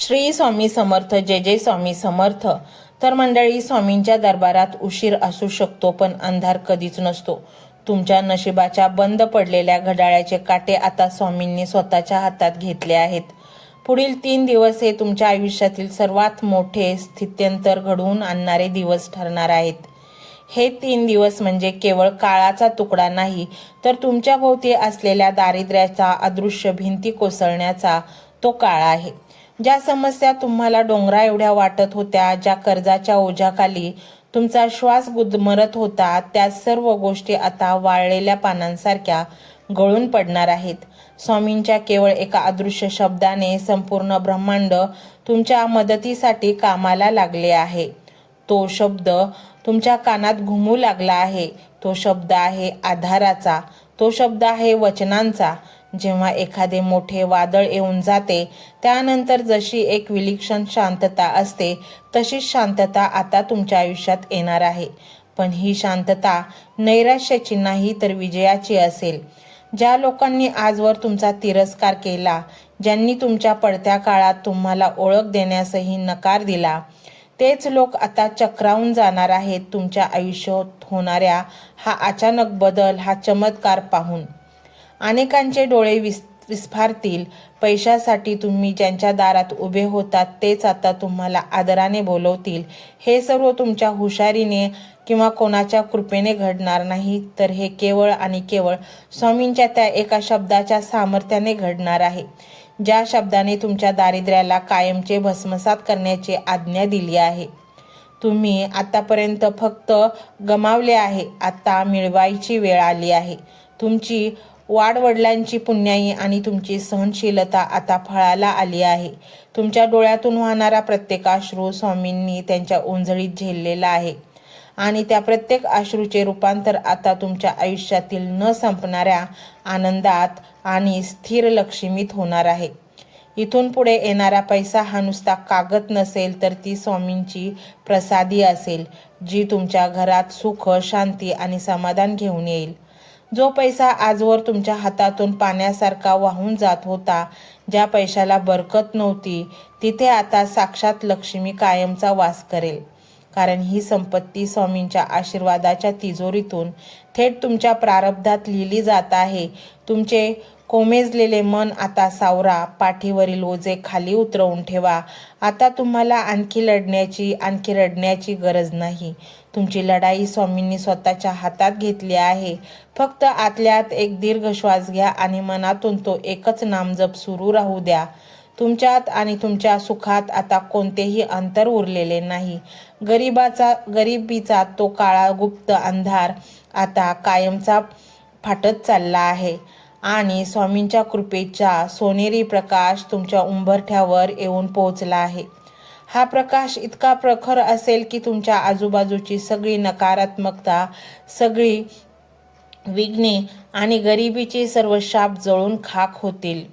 श्री स्वामी समर्थ. जय जय स्वामी समर्थ. तर मंडळी, स्वामींच्या दरबारात उशीर असू शकतो, पण अंधार कधीच नसतो. तुमच्या नशिबाच्या बंद पडलेल्या घड्याळाचे काटे आता स्वामींनी स्वतःच्या हातात घेतले आहेत. पुढील 3 दिवस हे तुमच्या आयुष्यातील सर्वात मोठे स्थित्यंतर घडवून आणणारे दिवस ठरणार आहेत. हे 3 दिवस म्हणजे केवळ काळाचा तुकडा नाही, तर तुमच्या भोवती असलेल्या दारिद्र्याचा अदृश्य भिंती कोसळण्याचा तो काळ आहे. ज्या समस्या तुम्हाला डोंगरा एवढ्या वाटत होत्या, ज्या कर्जाच्या ओझ्याखाली तुमचा श्वास गुदमरत होता, त्या सर्व गोष्टी आता वाळलेल्या पानांसारख्या गळून पडणार आहेत. स्वामींच्या केवळ एका अदृश्य शब्दाने संपूर्ण ब्रह्मांड तुमच्या मदतीसाठी कामाला लागले आहे. तो शब्द तुमच्या कानात घुमू लागला आहे. तो शब्द आहे आधाराचा. तो शब्द आहे वचनांचा. जेव्हा एखादे मोठे वादळ येऊन जाते, त्यानंतर जशी एक विलक्षण शांतता असते, तशीच शांतता आता तुमच्या आयुष्यात येणार आहे. पण ही शांतता नैराश्याची नाही, तर विजयाची असेल. ज्या लोकांनी आजवर तुमचा तिरस्कार केला, ज्यांनी तुमच्या पडत्या काळात तुम्हाला ओळख देण्यासही नकार दिला, तेच लोक आता चक्रावून जाणार आहेत तुमच्या आयुष्यात होणाऱ्या हा अचानक बदल, हा चमत्कार पाहून. अनेकांचे डोळे विस्फारतील. पैशासाठी तुम्ही ज्यांच्या दारात उभे होतात, तेच आता तुम्हाला आदराने बोलवतील. हे सर्व तुमच्या हुशारीने किंवा कोणाच्या कृपेने घडणार नाही, तर हे केवळ आणि केवळ स्वामींच्या त्या एका शब्दाच्या सामर्थ्याने घडणार आहे, ज्या शब्दाने तुमच्या दारिद्र्याला कायमचे भस्मसात करण्याची आज्ञा दिली आहे. तुम्ही आतापर्यंत फक्त गमावले आहे, आता मिळवायची वेळ आली आहे. तुमची वाडवडिलांची पुण्याई आणि तुमची सहनशीलता आता फळाला आली आहे. तुमच्या डोळ्यातून वाहणारा प्रत्येक अश्रू स्वामींनी त्यांच्या ओंजळीत झेललेला आहे, आणि त्या प्रत्येक अश्रूचे रूपांतर आता तुमच्या आयुष्यातील न संपणाऱ्या आनंदात आणि स्थिर लक्ष्मीत होणार आहे. इथून पुढे येणारा पैसा हा नुसता कागद नसेल, तर ती स्वामींची प्रसादी असेल, जी तुमच्या घरात सुख, शांती आणि समाधान घेऊन येईल. जो पैसा आजवर तुमच्या हातातून पाण्यासारखा वाहून जात होता, ज्या पैशाला बरकत नव्हती, तिथे आता साक्षात लक्ष्मी कायमचा वास करेल. कारण ही संपत्ती स्वामींच्या आशीर्वादाच्या तिजोरीतून थेट तुमच्या प्रारब्धात लिहिली जात आहे. तुमचे कोमेजलेले मन आता सावरा. पाठीवरील ओझे खाली उतरवून ठेवा. आता तुम्हाला आणखी रडण्याची गरज नाही. तुमची लढाई स्वामींनी स्वतःच्या हातात घेतली आहे. फक्त आतल्यात एक दीर्घ श्वास घ्या आणि मनातून तो एकच नामजप सुरू राहू द्या. तुमच्यात आणि तुमच्या सुखात आता कोणतेही अंतर उरलेले नाही. गरिबीचा तो काळा गुप्त अंधार आता कायमचा फाटत चालला आहे, आणि स्वामींच्या कृपेचा सोनेरी प्रकाश तुमच्या उंबरठ्यावर येऊन पोहोचला आहे. हा प्रकाश इतका प्रखर असेल की तुमच्या आजूबाजूची सगळी नकारात्मकता, सगळी विघ्ने आणि गरिबीचे सर्व शाप जळून खाक होतील.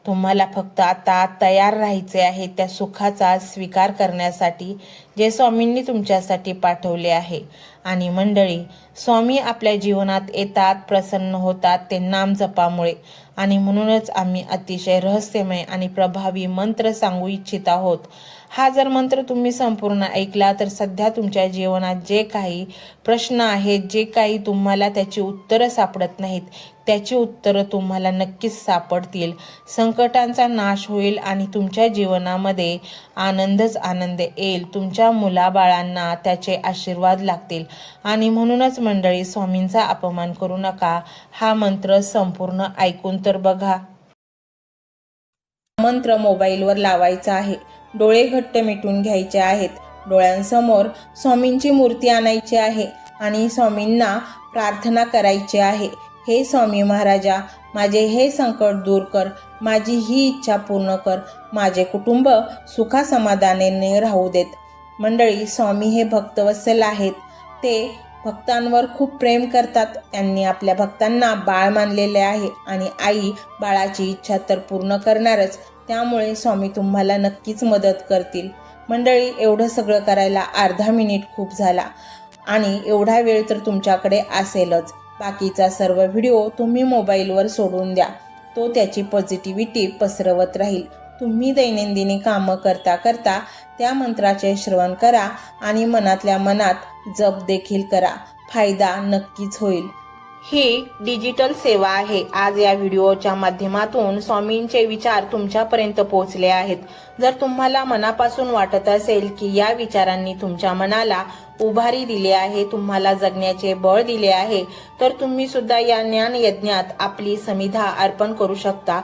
तुम्हाला फक्त आता तयार राहायचे आहे त्या सुखाचा स्वीकार करण्यासाठी, जे स्वामींनी तुमच्यासाठी पाठवले आहे. आणि मंडळी, स्वामी आपल्या जीवनात येतात, प्रसन्न होतात ते नामजपामुळे. आणि म्हणूनच आम्ही अतिशय रहस्यमय आणि प्रभावी मंत्र सांगू इच्छित आहोत. हा जर मंत्र तुम्ही संपूर्ण ऐकला, तर सध्या तुमच्या जीवनात जे काही प्रश्न आहेत, जे काही तुम्हाला त्याची उत्तरं सापडत नाहीत, त्याची उत्तरं तुम्हाला नक्कीच सापडतील. संकटांचा नाश होईल आणि तुमच्या जीवनामध्ये आनंदच आनंद येईल. तुमच्या मुलाबाळांना त्याचे आशीर्वाद लागतील. आणि म्हणूनच मंडळी, स्वामींचा अपमान करू नका. हा मंत्र संपूर्ण ऐकून तर बघा. मंत्र मोबाईलवर लावायचा आहे. डोळे घट्ट मिटून घ्यायचे आहेत. डोळ्यांसमोर स्वामींची मूर्ती आणायची आहे आणि स्वामींना प्रार्थना करायची आहे. हे स्वामी महाराजा, माझे हे संकट दूर कर. माझी ही इच्छा पूर्ण कर. माझे कुटुंब सुखासमाधानाने राहू देत. मंडळी, स्वामी हे भक्तवत्सल आहेत. ते भक्तांवर खूप प्रेम करतात. त्यांनी आपल्या भक्तांना बाळ मानलेले आहे, आणि आई बाळाची इच्छा तर पूर्ण करणारच. त्यामुळे स्वामी तुम्हाला नक्कीच मदत करतील. मंडळी, एवढं सगळं करायला अर्धा मिनिट खूप झाला, आणि एवढा वेळ तर तुमच्याकडे असेलच. बाकीचा सर्व व्हिडिओ तुम्ही मोबाईलवर सोडून द्या. तो त्याची पॉझिटिव्हिटी पसरवत राहील. तुम्ही दैनंदिनी कामं करता करता त्या मंत्राचे श्रवण करा आणि मनातल्या मनात जप देखील करा. फायदा नक्कीच होईल. ही डिजिटल सेवा आहे. आज या व्हिडिओच्या माध्यमातून स्वामींचे विचार तुमच्यापर्यंत पोहोचले आहेत. जर तुम्हाला मनापासून वाटत असेल की या विचारांनी तुमच्या मनाला उभारी दिली आहे, तुम्हाला जगण्याचे बळ दिले आहे, तर तुम्ही सुद्धा या ज्ञान यज्ञात आपली समिधा अर्पण करू शकता.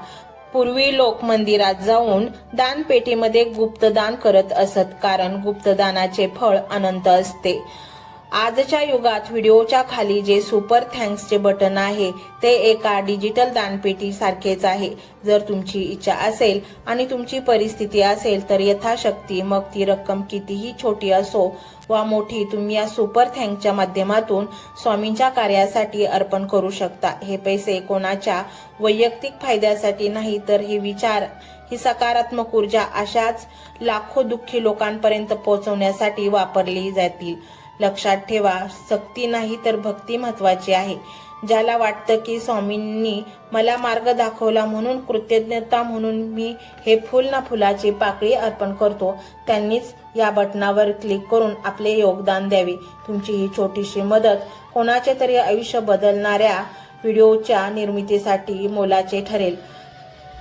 पूर्वी लोक मंदिरात जाऊन दानपेटीमध्ये गुप्तदान करत असत, कारण गुप्तदानाचे फळ अनंत असते. आजच्या युगात व्हिडिओच्या खाली जे सुपर थँक्सचे बटन आहे ते एका डिजिटल दानपेटी सारखेच आहे. जर तुमची इच्छा असेल आणि तुमची परिस्थिती असेल तर यथाशक्ती, मग ती रक्कम कितीही छोटी असो वा मोठी, तुम्ही या सुपर थँक्सच्या माध्यमातून स्वामींच्या कार्यासाठी अर्पण करू शकता. हे पैसे कोणाच्या वैयक्तिक फायद्यासाठी नाही, तर हे विचार, ही सकारात्मक ऊर्जा अशाच लाखो दुःखी लोकांपर्यंत पोहोचवण्यासाठी वापरली जातील. लक्षात ठेवा, सक्ती नाही तर भक्ती महत्वाची आहे. ज्याला वाटतं की स्वामींनी मला मार्ग दाखवला म्हणून कृतज्ञता म्हणून मी हे फुल ना फुलाची पाकळी अर्पण करतो, त्यांनीच या बटनावर क्लिक करून आपले योगदान द्यावे. तुमची ही छोटीशी मदत कोणाचे तरी आयुष्य बदलणाऱ्या व्हिडिओच्या निर्मितीसाठी मोलाचे ठरेल.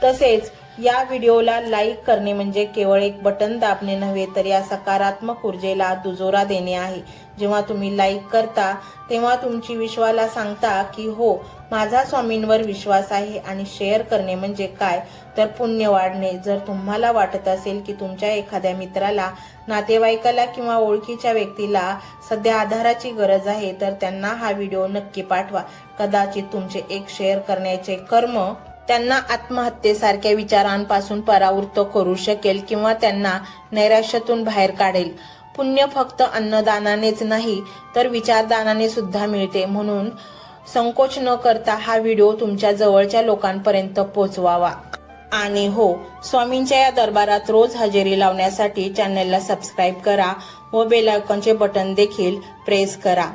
तसेच या व्हिडिओला लाईक करणे म्हणजे केवळ एक बटन दाबणे नव्हे, तर या सकारात्मक ऊर्जेला दुजोरा देणे आहे. जेव्हा तुम्ही लाईक करता तेव्हा तुमची विश्वाला सांगता की हो, माझा स्वामींवर विश्वास आहे. आणि शेअर करणे म्हणजे काय, तर पुण्य वाढणे. जर तुम्हाला वाटत असेल की तुमच्या एखाद्या मित्राला, नातेवाईकाला किंवा ओळखीच्या व्यक्तीला सध्या आधाराची गरज आहे, तर त्यांना हा व्हिडिओ नक्की पाठवा. कदाचित तुमचे एक शेअर करण्याचे कर्म त्यांना आत्महत्येसारख्या विचारांपासून परावृत्त करू शकेल किंवा त्यांना नैराश्यातून बाहेर काढेल. पुण्य फक्त अन्नदानानेच नाही तर विचारदानाने सुद्धा मिळते. म्हणून संकोच न करता हा व्हिडिओ तुमच्या जवळच्या लोकांपर्यंत पोहोचवावा. आणि हो, स्वामींच्या या दरबारात रोज हजेरी लावण्यासाठी चॅनलला सबस्क्राईब करा व बेल आयकॉनचे बटन देखील प्रेस करा.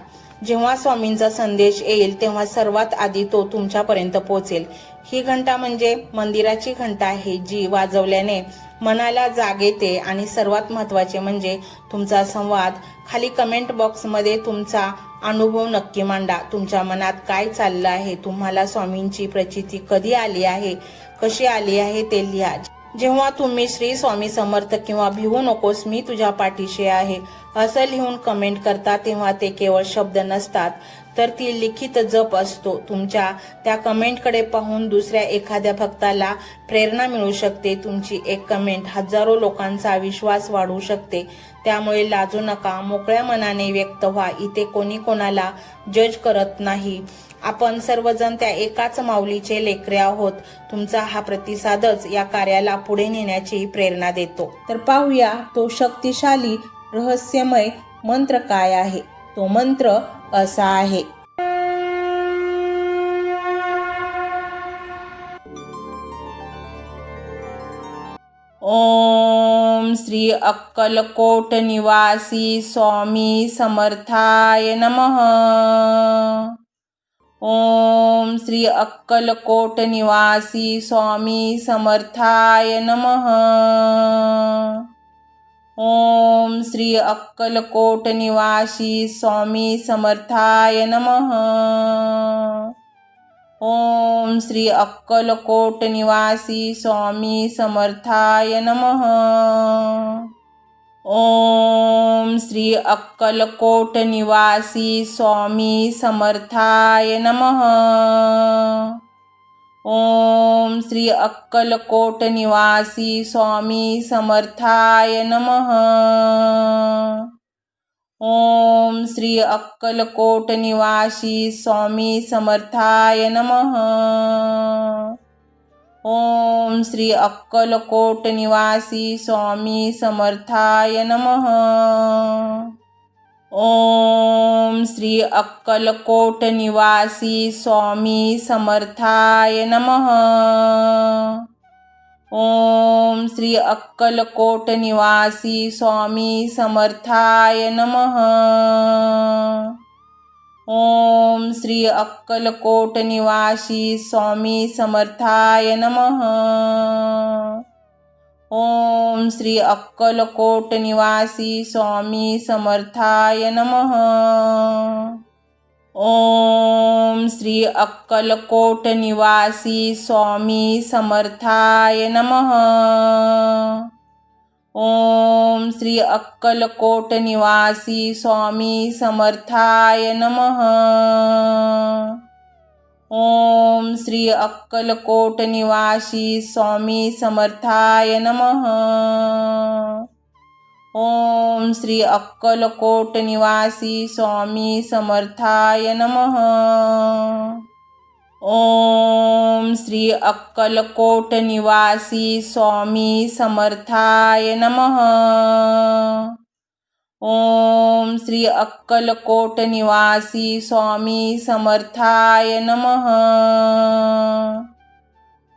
जेव्हा स्वामींचा संदेश येईल तेव्हा सर्वात आधी तो तुमच्यापर्यंत पोहोचेल. ही घंटा म्हणजे मंदिराची घंटा आहे, जी वाजवल्याने मनाला जाग येते. आणि सर्वात महत्त्वाचे म्हणजे तुमचा संवाद. खाली कमेंट बॉक्समध्ये तुमचा अनुभव नक्की मांडा. तुमच्या मनात काय चाललं आहे, तुम्हाला स्वामींची प्रचिती कधी आली आहे, कशी आली आहे ते लिहा. जेव्हा तुम्ही श्री स्वामी समर्थ किंवा भिवू नकोस मी तुझ्या पाठीशी आहे असं लिहून कमेंट करता, तेव्हा ते केवळ शब्द नसतात, तर ती लिखित जप असतो. तुमच्या त्या कमेंटकडे पाहून दुसऱ्या एखाद्या भक्ताला प्रेरणा मिळू शकते. तुमची एक कमेंट हजारो लोकांचा विश्वास वाढवू शकते. त्यामुळे लाजू नका, मोकळ्या मनाने व्यक्त व्हा. इथे कोणी कोणाला जज करत नाही. आपण सर्वजण त्या एकाच माऊलीचे लेकरे आहोत. तुमचा हा प्रतिसादच या कार्याला पुढे नेण्याची प्रेरणा देतो. तर पाहूया तो शक्तिशाली रहस्यमय मंत्र काय आहे. तो मंत्र असा आहे. ओम श्री अक्कलकोट निवासी स्वामी समर्थाय नमः. ओम श्री अक्कलकोट निवासी स्वामी समर्थाय नमः. ओम श्री अक्कलकोट निवासी स्वामी समर्थाय नमः. ओम श्री अक्कलकोट निवासी स्वामी समर्थाय नमः. ओम श्री अक्कलकोट निवासी स्वामी समर्थाय नमः. ओम श्री अक्कलकोट निवासी स्वामी समर्थाय नमः. ओम श्री अक्कलकोट निवासी स्वामी समर्थाय नमः. ओम श्री अक्कलकोट निवासी स्वामी समर्थाय नमः. ओम श्री अक्कलकोट निवासी स्वामी समर्थाय नमः. ओम श्री अक्कलकोट निवासी स्वामी समर्थाय नमः. ओम श्री अक्कलकोट निवासी स्वामी समर्थाय नमः. ओम श्री अक्कलकोट निवासी स्वामी समर्थाय नमः. ओम श्री अक्कलकोट निवासी स्वामी समर्थाय नमः. ओम श्री अक्कलकोट निवासी स्वामी समर्थाय नमः. ओम श्री अक्कलकोट निवासी स्वामी समर्थाय नमः. ओम श्री अक्कलकोट निवासी स्वामी समर्थाय नमः. ओम श्री अक्कलकोट निवासी स्वामी समर्थाय नमः. ओम श्री अक्कलकोट निवासी स्वामी समर्थाय नमः.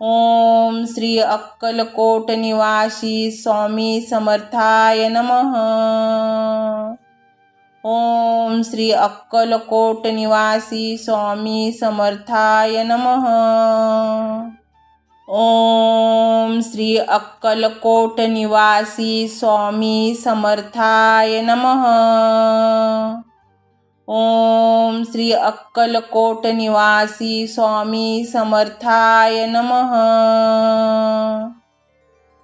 ओम श्री अक्कलकोट निवासी स्वामी समर्थाय नमः. ओम श्री अक्कलकोट निवासी स्वामी समर्थाय नमः. ओम श्री अक्कलकोट निवासी स्वामी समर्थाय नमः. ओम श्री अक्कलकोट निवासी स्वामी समर्थाय नमः.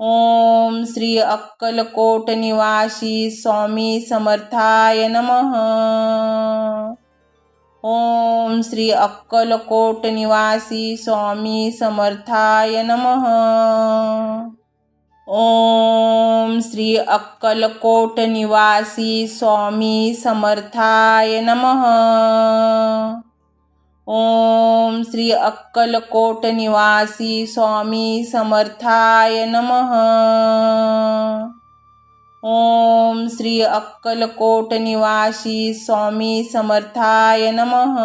ओम श्री अक्कलकोट निवासी स्वामी समर्थाय नमः. ओम श्री अक्कलकोट निवासी स्वामी समर्थाय नमः. ओम श्री अक्कलकोट निवासी स्वामी समर्थाय नमः. ओम श्री अक्कलकोट निवासी स्वामी समर्थाय नमः. ओम श्री अक्कलकोट निवासी स्वामी समर्थाय नमः.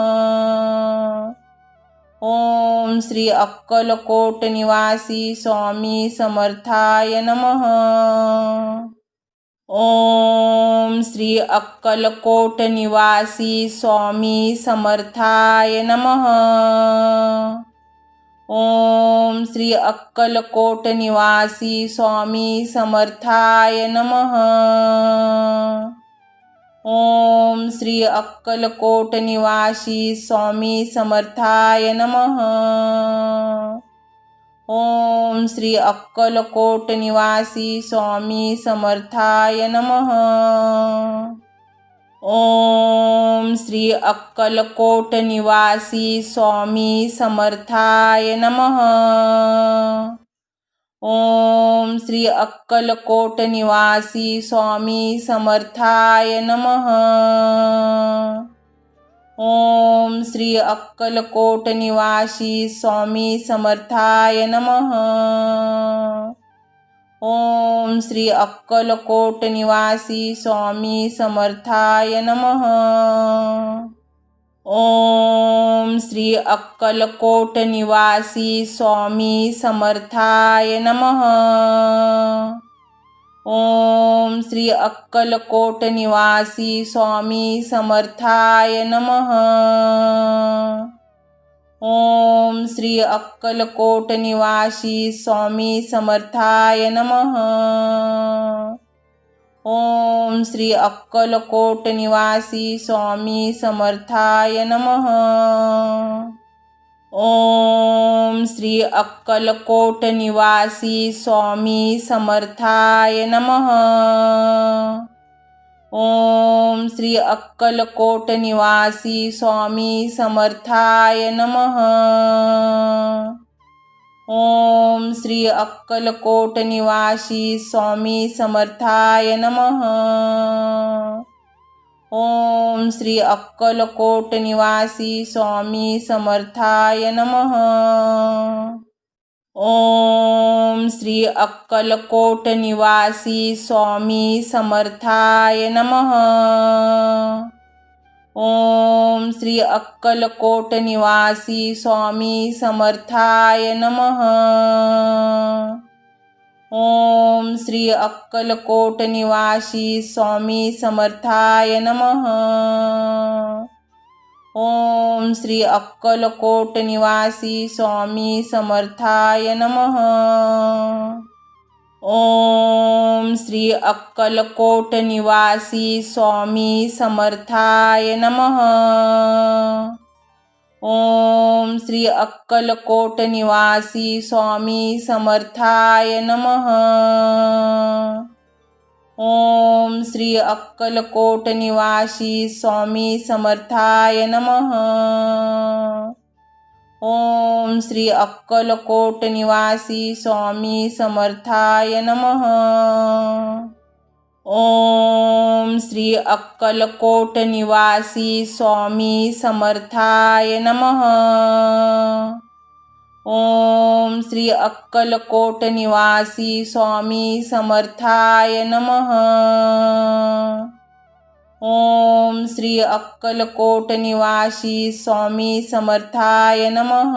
ओम श्री अक्कलकोट निवासी स्वामी समर्थाय नमः. ओम श्री अक्कलकोट निवासी स्वामी समर्थाय नमः. ओम श्री अक्कलकोट निवासी स्वामी समर्थाय नमः. ओम श्री अक्कलकोट निवासी स्वामी समर्थाय नमः. ओम श्री अक्कलकोट निवासी स्वामी समर्थाय नमः. ओम श्री अक्कलकोट निवासी स्वामी समर्थाय नमः. ओम श्री अक्कलकोट निवासी स्वामी समर्थाय नमः. ओम श्री अक्कलकोट निवासी स्वामी समर्थाय नमः. ओम श्री अक्कलकोट निवासी स्वामी समर्थाय नमः. ओम श्री अक्कलकोट निवासी स्वामी समर्थाय नमः. ओम श्री अक्कलकोट निवासी स्वामी समर्थाय नमः. ओम श्री अक्कलकोट निवासी स्वामी समर्थाय नमः. ओम श्री अक्कलकोट निवासी स्वामी समर्थाय नमः. ओम श्री अक्कलकोट निवासी स्वामी समर्थाय नमः. ओम श्री अक्कलकोट निवासी स्वामी समर्थाय नमः. ओम श्री अक्कलकोट निवासी स्वामी समर्थाय नमः. ओम श्री अक्कलकोट निवासी स्वामी समर्थाय नमः. ओम श्री अक्कलकोट निवासी स्वामी समर्थाय नमः. ओम श्री अक्कलकोट निवासी स्वामी समर्थाय नमः. ओम श्री अक्कलकोट निवासी स्वामी समर्थाय नमः. ओम श्री अक्कलकोट निवासी स्वामी समर्थाय नमः. ओम श्री अक्कलकोट निवासी स्वामी समर्थाय नमः. ओम श्री अक्कलकोट निवासी स्वामी समर्थाय नमः. ओम श्री अक्कलकोट निवासी स्वामी समर्थाय नमः. ओम श्री अक्कलकोट निवासी स्वामी समर्थाय नमः. ओम श्री अक्कलकोट निवासी स्वामी समर्थाय नमः. ओम श्री अक्कलकोट निवासी स्वामी समर्थाय नमः. ओम श्री अक्कलकोट निवासी स्वामी समर्थाय नमः.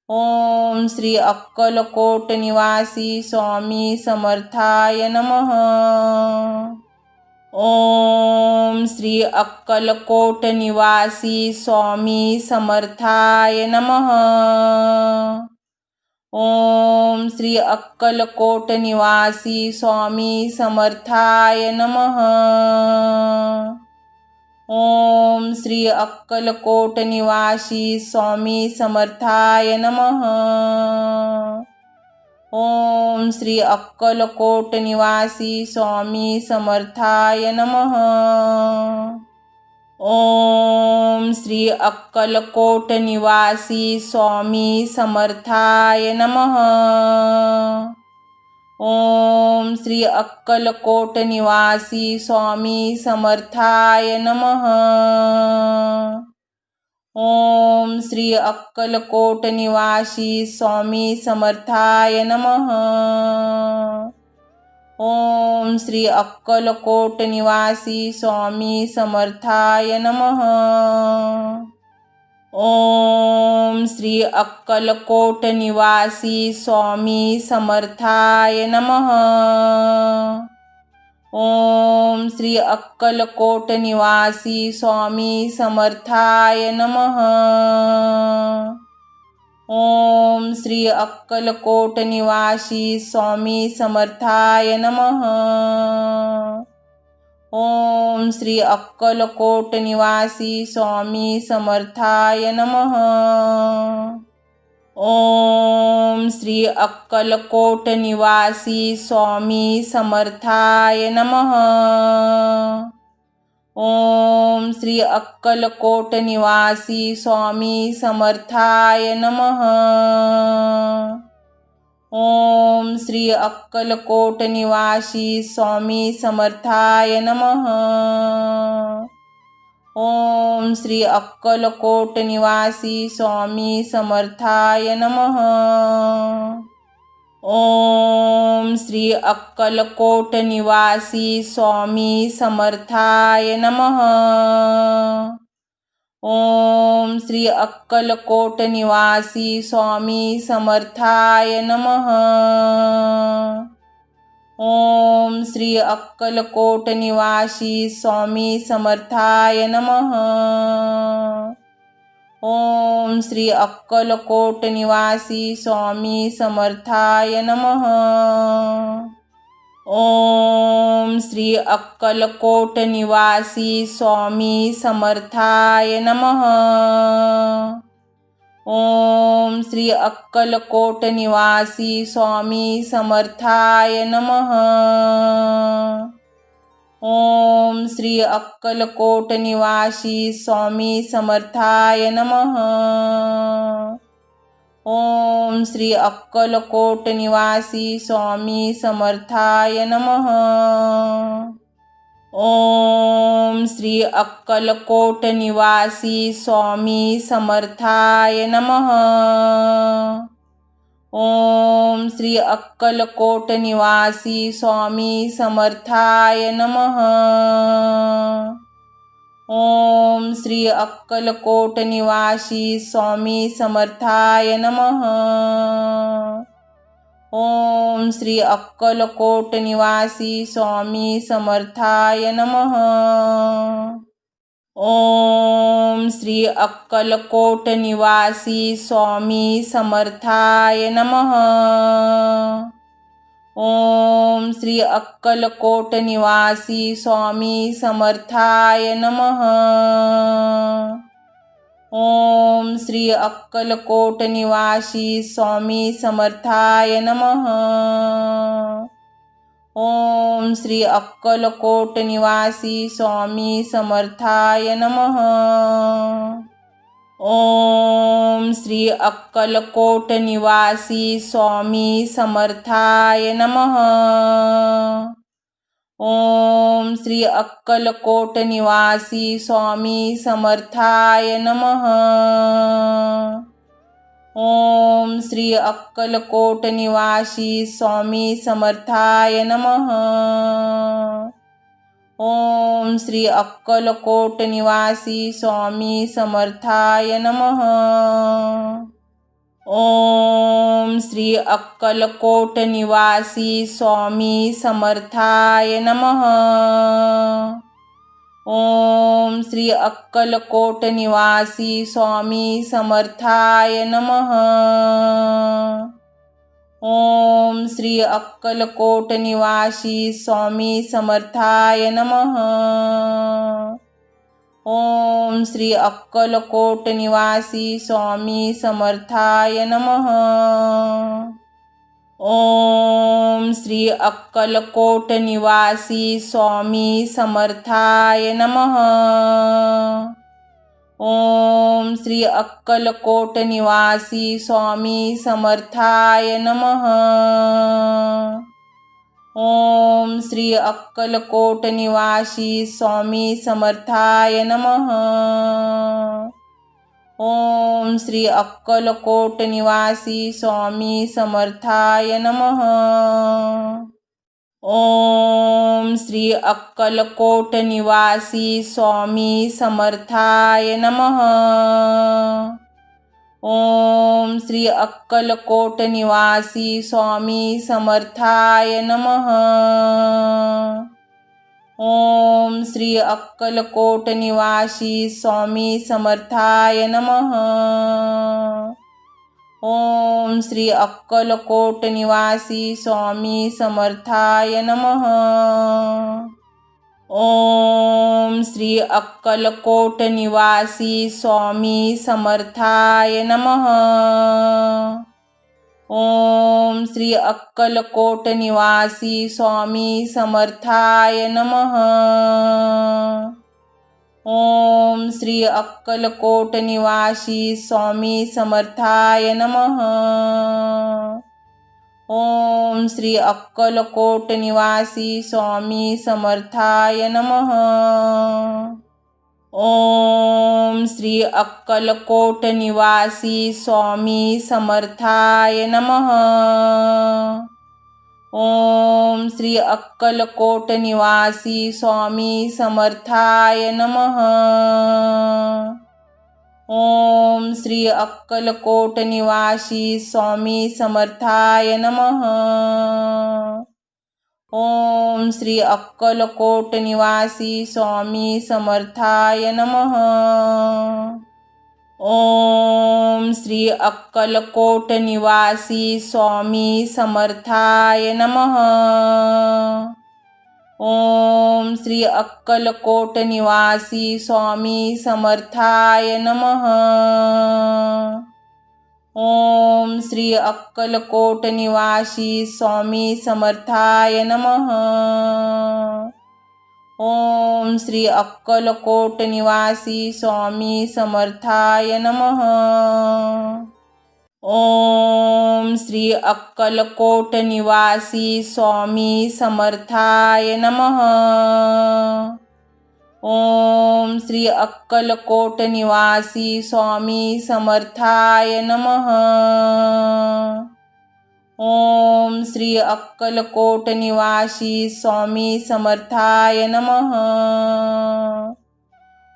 ओम श्री अक्कलकोट निवासी स्वामी समर्थाय नमः. ओम श्री अक्कलकोट निवासी स्वामी समर्थाय नमः. ओम श्री अक्कलकोट निवासी स्वामी समर्थाय नमः. ओम श्री अक्कलकोट निवासी स्वामी समर्थाय नमः. ओम श्री अक्कलकोट निवासी स्वामी समर्थाय नमः. ओम श्री अक्कलकोट निवासी स्वामी समर्थाय नमः. ओम श्री अक्कलकोट निवासी स्वामी समर्थाय नमः. ओम श्री अक्कलकोट निवासी स्वामी समर्थाय नमः. ओम श्री अक्कलकोट निवासी स्वामी समर्थाय नमः. ओम श्री अक्कलकोट निवासी स्वामी समर्थाय नमः. ओम श्री अक्कलकोट निवासी स्वामी समर्थाय नमः. ओम श्री अक्कलकोट निवासी स्वामी समर्थाय नमः. ओम श्री अक्कलकोट निवासी स्वामी समर्थाय नमः. ओम श्री अक्कलकोट निवासी स्वामी समर्थाय नमः. ओम श्री अक्कलकोट निवासी स्वामी समर्थाय नमः. ओम श्री अक्कलकोट निवासी स्वामी समर्थाय नमः. ओम श्री अक्कलकोट निवासी स्वामी समर्थाय नमः. ओम श्री अक्कलकोट निवासी स्वामी समर्थाय नमः. ओम श्री अक्कलकोट निवासी स्वामी समर्थाय नमः. ओम श्री अक्कलकोट निवासी स्वामी समर्थाय नमः. ओम श्री अक्कलकोट निवासी स्वामी समर्थाय नमः. ओम श्री अक्कलकोट निवासी स्वामी समर्थाय नमः. ओम श्री अक्कलकोट निवासी स्वामी समर्थाय नमः. ओम श्री अक्कलकोट निवासी स्वामी समर्थाय नमः. ओम श्री अक्कलकोट निवासी स्वामी समर्थाय नमः. ओम श्री अक्कलकोट निवासी स्वामी समर्थाय नमः. ओम श्री अक्कलकोट निवासी स्वामी समर्थाय नमः. ओम श्री अक्कलकोट निवासी स्वामी समर्थाय नमः. ओम श्री अक्कलकोट निवासी स्वामी समर्थाय नमः. ओम श्री अक्कलकोट निवासी स्वामी समर्थाय नमः. ओम श्री अक्कलकोट निवासी स्वामी समर्थाय नमः. ओम श्री अक्कलकोट निवासी स्वामी समर्थाय नमः. ओम श्री अक्कलकोट निवासी स्वामी समर्थाय नमः. ओम श्री अक्कलकोट निवासी स्वामी समर्थाय नमः. ओम श्री अक्कलकोट निवासी स्वामी समर्थाय नमः. ओम श्री अक्कलकोट निवासी स्वामी समर्थाय नमः. ओम श्री अक्कलकोट निवासी स्वामी समर्थाय नमः. ओम श्री अक्कलकोट निवासी स्वामी समर्थाय नमः. ओम श्री अक्कलकोट निवासी स्वामी समर्थाय नमः. ओम श्री अक्कलकोट निवासी स्वामी समर्थाय नमः. ओम श्री अक्कलकोट निवासी स्वामी समर्थाय नमः. ओम श्री अक्कलकोट निवासी स्वामी समर्थाय नमः. ओम श्री अक्कलकोट निवासी स्वामी समर्थाय नमः. ओम श्री अक्कलकोट निवासी स्वामी समर्थाय नमः. ओम श्री अक्कलकोट निवासी स्वामी समर्थाय नमः. ओम श्री अक्कलकोट निवासी स्वामी समर्थाय नमः. ओम श्री अक्कलकोट निवासी स्वामी समर्थाय नमः. ओम श्री अक्कलकोट निवासी स्वामी समर्थाय नमः. ओम श्री अक्कलकोट निवासी स्वामी समर्थाय नमः. ओम श्री अक्कलकोट निवासी स्वामी समर्थाय नमः. ओम श्री अक्कलकोट निवासी स्वामी समर्थाय नमः. ओम श्री अक्कलकोट निवासी स्वामी समर्थाय नमः. ओम श्री अक्कलकोट निवासी स्वामी समर्थाय नमः. ओम श्री अक्कलकोट निवासी स्वामी समर्थाय नमः. ओम श्री अक्कलकोट निवासी स्वामी समर्थाय नमः. ओम श्री अक्कलकोट निवासी स्वामी समर्थाय नमः. ओम श्री अक्कलकोट निवासी स्वामी समर्थाय नमः. ओम श्री अक्कलकोट निवासी स्वामी समर्थाय नमः. ओम श्री अक्कलकोट निवासी स्वामी समर्थाय नमः. ओम श्री अक्कलकोट निवासी स्वामी समर्थाय नमः. ओम श्री अक्कलकोट निवासी स्वामी समर्थाय नमः. ओम श्री अक्कलकोट निवासी स्वामी समर्थाय नमः. ओम श्री अक्कलकोट निवासी स्वामी समर्थाय नमः. ओम श्री अक्कलकोट निवासी स्वामी समर्थाय नमः.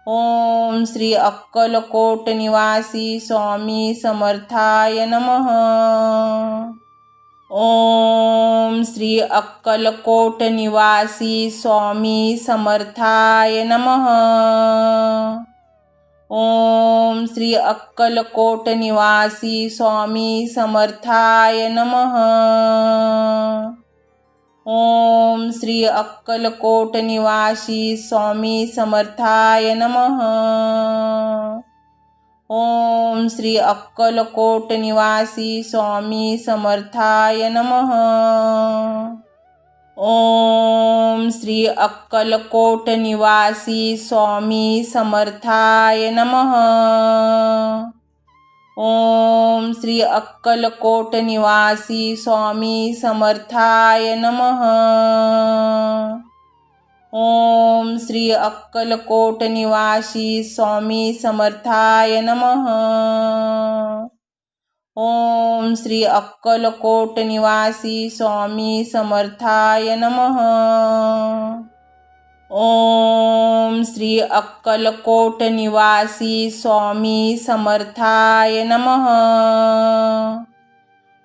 ओम श्री अक्कलकोट निवासी स्वामी समर्थाय नमः. ओम श्री अक्कलकोट निवासी स्वामी समर्थाय नमः. ओम श्री अक्कलकोट निवासी स्वामी समर्थाय नमः. ओम श्री अक्कलकोट निवासी स्वामी समर्थाय नमः. ओम श्री अक्कलकोट निवासी स्वामी समर्थाय नमः. ओम श्री अक्कलकोट निवासी स्वामी समर्थाय नमः. ओम श्री अक्कलकोट निवासी स्वामी समर्थाय नमः. ओम श्री अक्कलकोट निवासी स्वामी समर्थाय नमः. ओम श्री अक्कलकोट निवासी स्वामी समर्थाय नमः. ओम श्री अक्कलकोट निवासी स्वामी समर्थाय नमः.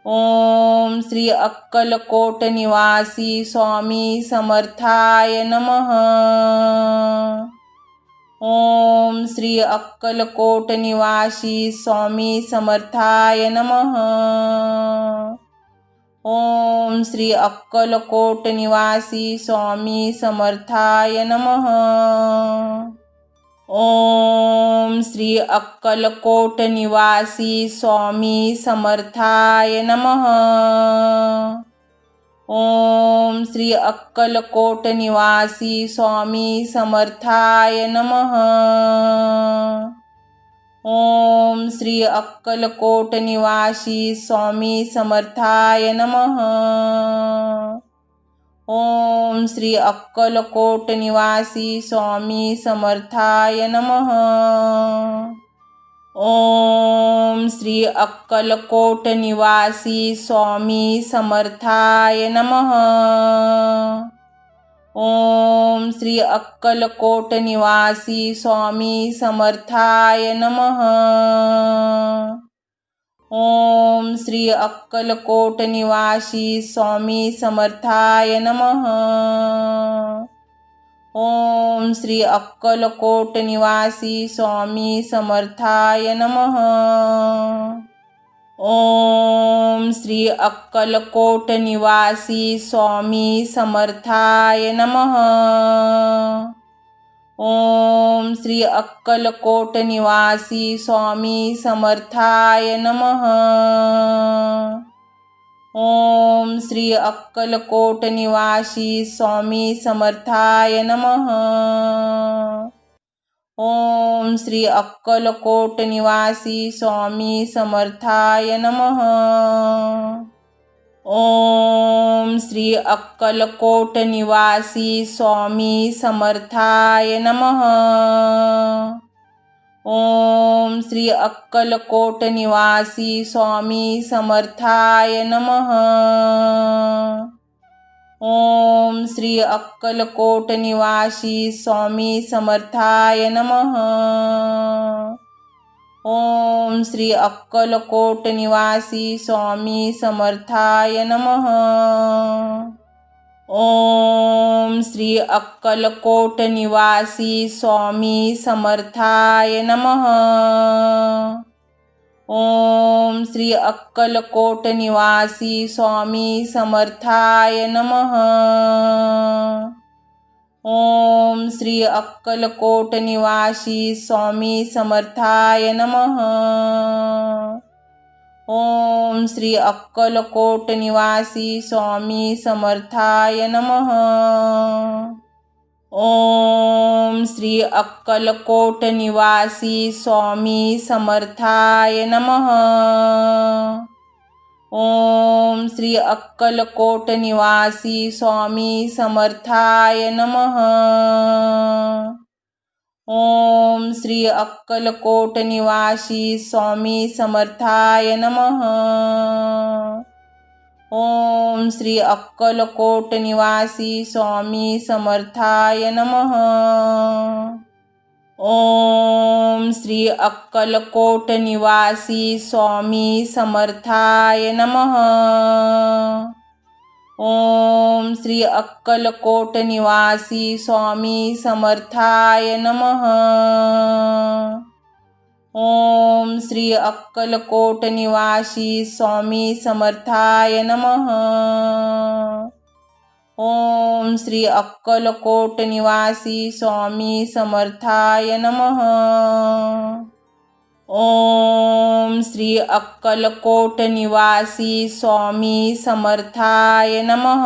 ओम श्री अक्कलकोट निवासी स्वामी समर्थाय नमः. ओम श्री अक्कलकोट निवासी स्वामी समर्थाय नमः. ओम श्री अक्कलकोट निवासी स्वामी समर्थाय नमः. ओम श्री अक्कलकोट निवासी स्वामी समर्थाय नमः. ओम श्री अक्कलकोट निवासी स्वामी समर्थाय नमः. ओम श्री अक्कलकोट निवासी स्वामी समर्थाय नमः. ओम श्री अक्कलकोट निवासी स्वामी समर्थाय नमः. ओम श्री अक्कलकोट निवासी स्वामी समर्थाय नमः. ओम श्री अक्कलकोट निवासी स्वामी समर्थाय नमः. ओम श्री अक्कलकोट निवासी स्वामी समर्थाय नमः. ओम श्री अक्कलकोट निवासी स्वामी समर्थाय नमः. ओम श्री अक्कलकोट निवासी स्वामी समर्थाय नमः. ओम श्री अक्कलकोट निवासी स्वामी समर्थाय नमः. ओम श्री अक्कलकोट निवासी स्वामी समर्थाय नमः. ओम श्री अक्कलकोट निवासी स्वामी समर्थाय नमः. ओम श्री अक्कलकोट निवासी स्वामी समर्थाय नमः. ओम श्री अक्कलकोट निवासी स्वामी समर्थाय नमः. ओम श्री अक्कलकोट निवासी स्वामी समर्थाय नमः. ओम श्री अक्कलकोट निवासी स्वामी समर्थाय नमः. ओम श्री अक्कलकोट निवासी स्वामी समर्थाय नमः. ओम श्री अक्कलकोट निवासी स्वामी समर्थाय नमः. ओम श्री अक्कलकोट निवासी स्वामी समर्थाय नमः. ओम श्री अक्कलकोट निवासी स्वामी समर्थाय नमः. ओम श्री अक्कलकोट निवासी स्वामी समर्थाय नमः. ओम श्री अक्कलकोट निवासी स्वामी समर्थाय नमः. ओम श्री अक्कलकोट निवासी स्वामी समर्थाय नमः. ओम श्री अक्कलकोट निवासी स्वामी समर्थाय नमः. ओम श्री अक्कलकोट निवासी स्वामी समर्थाय नमः. ओम श्री अक्कलकोट निवासी स्वामी समर्थाय नमः. ओम श्री अक्कलकोट निवासी स्वामी समर्थाय नमः. ओम श्री अक्कलकोट निवासी स्वामी समर्थाय नमः. ओम श्री अक्कलकोट निवासी स्वामी समर्थाय नमः.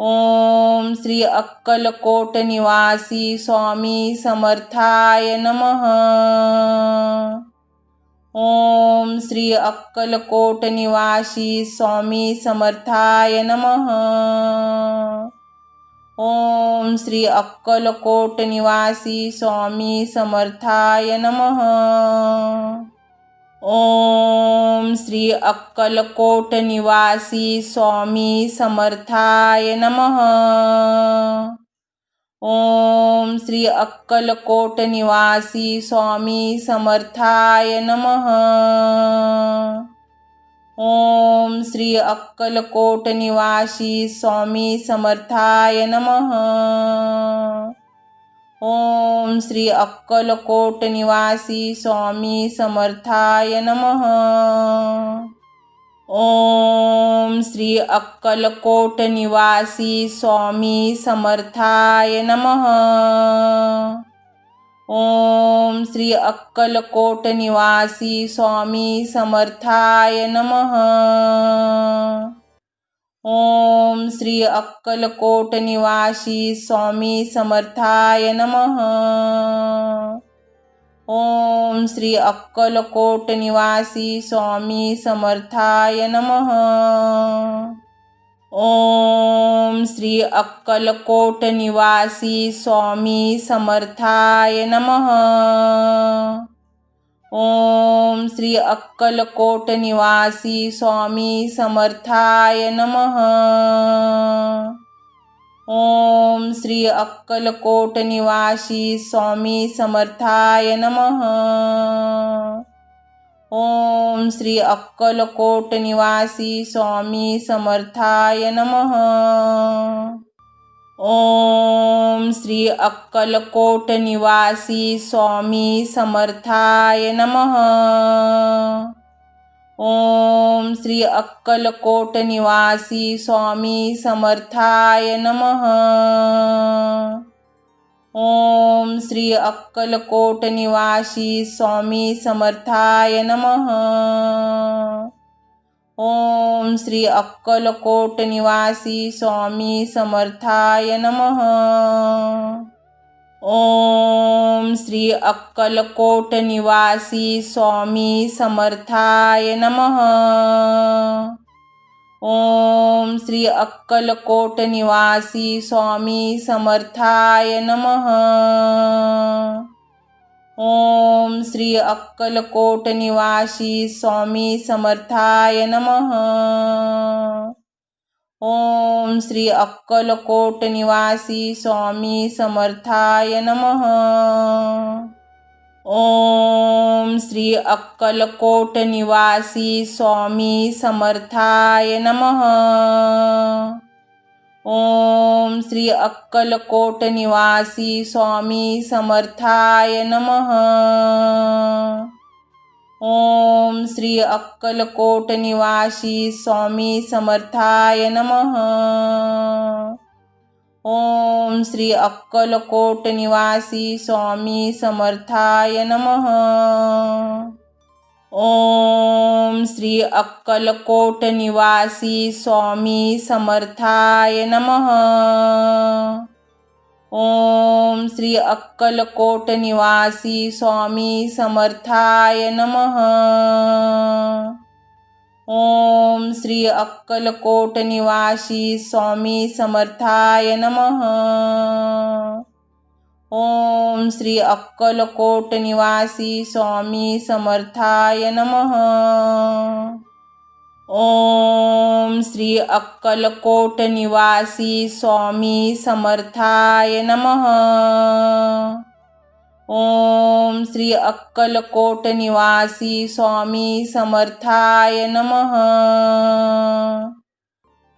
ओम श्री अक्कलकोट निवासी स्वामी समर्थाय नमः. ओम श्री अक्कलकोट निवासी स्वामी समर्थाय नमः. ओम श्री अक्कलकोट निवासी स्वामी समर्थाय नमः. ओम श्री अक्कलकोट निवासी स्वामी समर्थाय नमः. ओम श्री अक्कलकोट निवासी स्वामी समर्थाय नमः. ओम श्री अक्कलकोट निवासी स्वामी समर्थाय नमः. ओम श्री अक्कलकोट निवासी स्वामी समर्थाय नमः. ओम श्री अक्कलकोट निवासी स्वामी समर्थाय नमः. ओम श्री अक्कलकोट निवासी स्वामी समर्थाय नमः. ओम श्री अक्कलकोट निवासी स्वामी समर्थाय नमः. ओम श्री अक्कलकोट निवासी स्वामी समर्थाय नमः. ओम श्री अक्कलकोट निवासी स्वामी समर्थाय नमः. ओम श्री अक्कलकोट निवासी स्वामी समर्थाय नमः. ओम श्री अक्कलकोट निवासी स्वामी समर्थाय नमः. ओम श्री अक्कलकोट निवासी स्वामी समर्थाय नमः. ओम श्री अक्कलकोट निवासी स्वामी समर्थाय नमः. ओम श्री अक्कलकोट निवासी स्वामी समर्थाय नमः. ओम श्री अक्कलकोट निवासी स्वामी समर्थाय नमः. ओम श्री अक्कलकोट निवासी स्वामी समर्थाय नमः. ओम श्री अक्कलकोट निवासी स्वामी समर्थाय नमः. ओम श्री अक्कलकोट निवासी स्वामी समर्थाय नमः. ओम श्री अक्कलकोट निवासी स्वामी समर्थाय नमः. ओम श्री अक्कलकोट निवासी स्वामी समर्थाय नमः. ओम श्री अक्कलकोट निवासी स्वामी समर्थाय नमः. ओम श्री अक्कलकोट निवासी स्वामी समर्थाय नमः. ओम श्री अक्कलकोट निवासी स्वामी समर्थाय नमः. ओम श्री अक्कलकोट निवासी स्वामी समर्थाय नमः. ओम श्री अक्कलकोट निवासी स्वामी समर्थाय नमः. ओम श्री अक्कलकोट निवासी स्वामी समर्थाय नमः. ओम श्री अक्कलकोट निवासी स्वामी समर्थाय नमः. ओम श्री अक्कलकोट निवासी स्वामी समर्थाय नमः. ओम श्री अक्कलकोट निवासी स्वामी समर्थाय नमः. ओम श्री अक्कलकोट निवासी स्वामी समर्थाय नमः.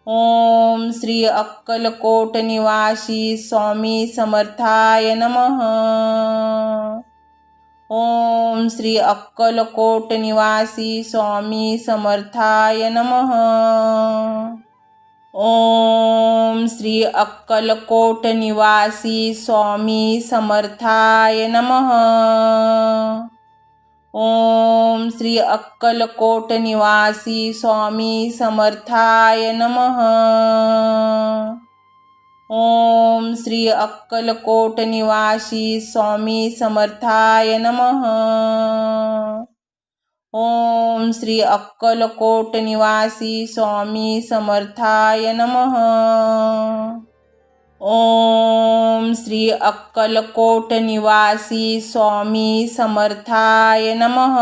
ओम श्री अक्कलकोट निवासी स्वामी समर्थाय नमः. ओम श्री अक्कलकोट निवासी स्वामी समर्थाय नमः. ओम श्री अक्कलकोट निवासी स्वामी समर्थाय नमः. ओम श्री अक्कलकोट निवासी स्वामी समर्थाय नमः. ओम श्री अक्कलकोट निवासी स्वामी समर्थाय नमः. ओम श्री अक्कलकोट निवासी स्वामी समर्थाय नमः. ओम श्री अक्कलकोट निवासी स्वामी समर्थाय नमः.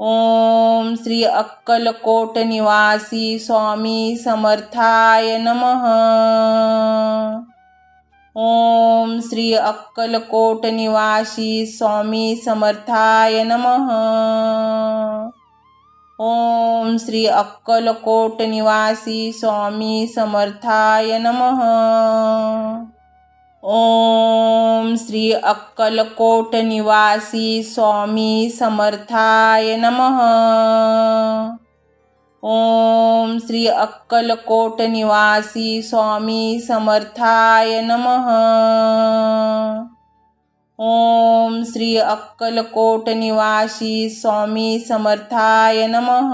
ओम श्री अक्कलकोट निवासी स्वामी समर्थाय नमः. ओम श्री अक्कलकोट निवासी स्वामी समर्थाय नमः. ओम श्री अक्कलकोट निवासी स्वामी समर्थाय नमः. ओम श्री अक्कलकोट निवासी स्वामी समर्थाय नमः. ओम श्री अक्कलकोट निवासी स्वामी समर्थाय नमः. ओम श्री अक्कलकोट निवासी स्वामी समर्थाय नमः.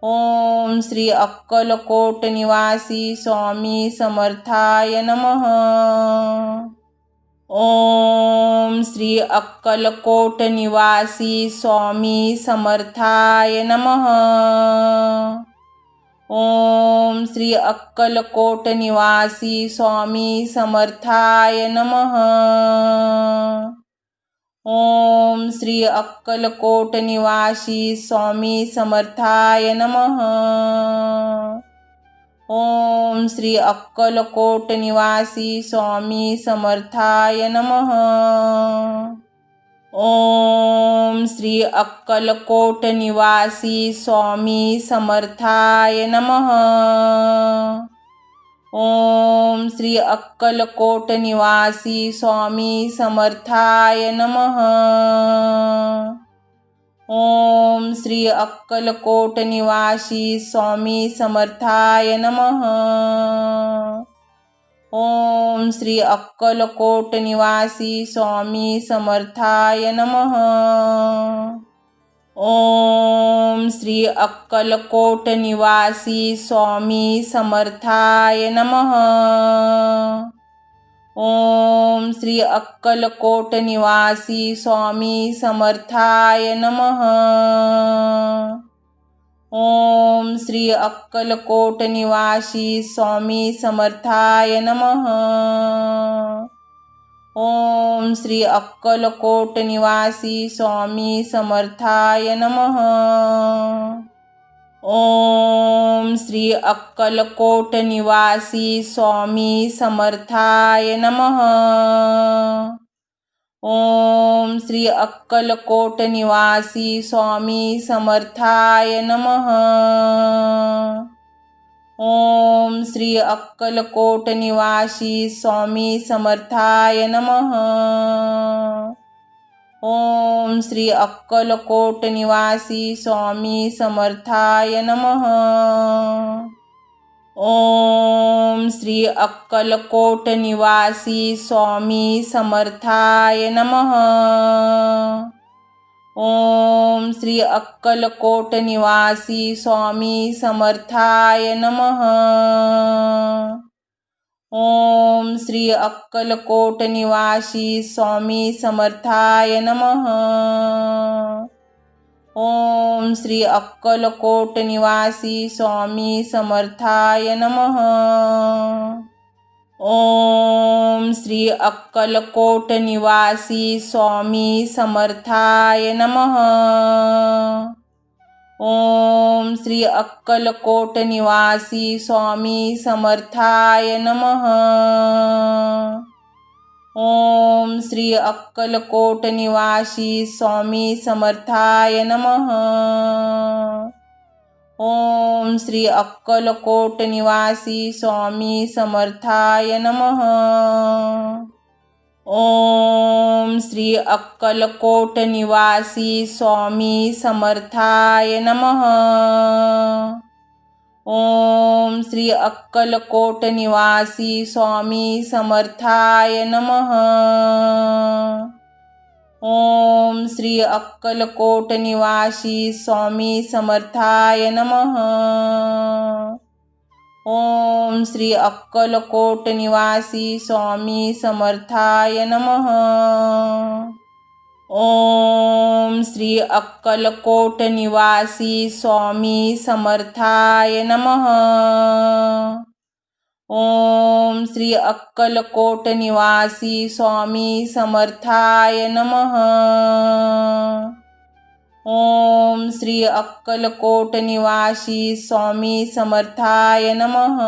ओम श्री अक्कलकोट निवासी स्वामी समर्थाय नमः. ओम श्री अक्कलकोट निवासी स्वामी समर्थाय नमः. ओम श्री अक्कलकोट निवासी स्वामी समर्थाय नमः. ओम श्री अक्कलकोट निवासी स्वामी समर्थाय नमः. ओम श्री अक्कलकोट निवासी स्वामी समर्थाय नमः. ओम श्री अक्कलकोट निवासी स्वामी समर्थाय नमः. ओम श्री अक्कलकोट निवासी स्वामी समर्थाय नमः. ओम श्री अक्कलकोट निवासी स्वामी समर्थाय नमः. ओम श्री अक्कलकोट निवासी स्वामी समर्थाय नमः. ओम श्री अक्कलकोट निवासी स्वामी समर्थाय नमः. ओम श्री अक्कलकोट निवासी स्वामी समर्थाय नमः. ओम श्री अक्कलकोट निवासी स्वामी समर्थाय नमः. ओम श्री अक्कलकोट निवासी स्वामी समर्थाय नमः. ओम श्री अक्कलकोट निवासी स्वामी समर्थाय नमः. ओम श्री अक्कलकोट निवासी स्वामी समर्थाय नमः. ओम श्री अक्कलकोट निवासी स्वामी समर्थाय नमः. ओम श्री अक्कलकोट निवासी स्वामी समर्थाय नमः. ओम श्री अक्कलकोट निवासी स्वामी समर्थाय नमः. ओम श्री अक्कलकोट निवासी स्वामी समर्थाय नमः. ओम श्री अक्कलकोट निवासी स्वामी समर्थाय नमः. ओम श्री अक्कलकोट निवासी स्वामी समर्थाय नमः. ओम श्री अक्कलकोट निवासी स्वामी समर्थाय नमः. ओम श्री अक्कलकोट निवासी स्वामी समर्थाय नमः. ओम श्री अक्कलकोट निवासी स्वामी समर्थाय नमः. ओम श्री अक्कलकोट निवासी स्वामी समर्थाय नमः. ओम श्री अक्कलकोट निवासी स्वामी समर्थाय नमः. ओम श्री अक्कलकोट निवासी स्वामी समर्थाय नमः. ओम श्री अक्कलकोट निवासी स्वामी समर्थाय नमः. ओम श्री अक्कलकोट निवासी स्वामी समर्थाय नमः. ओम श्री अक्कलकोट निवासी स्वामी समर्थाय नमः. ओम श्री अक्कलकोट निवासी स्वामी समर्थाय नमः. ओम श्री अक्कलकोट निवासी स्वामी समर्थाय नमः.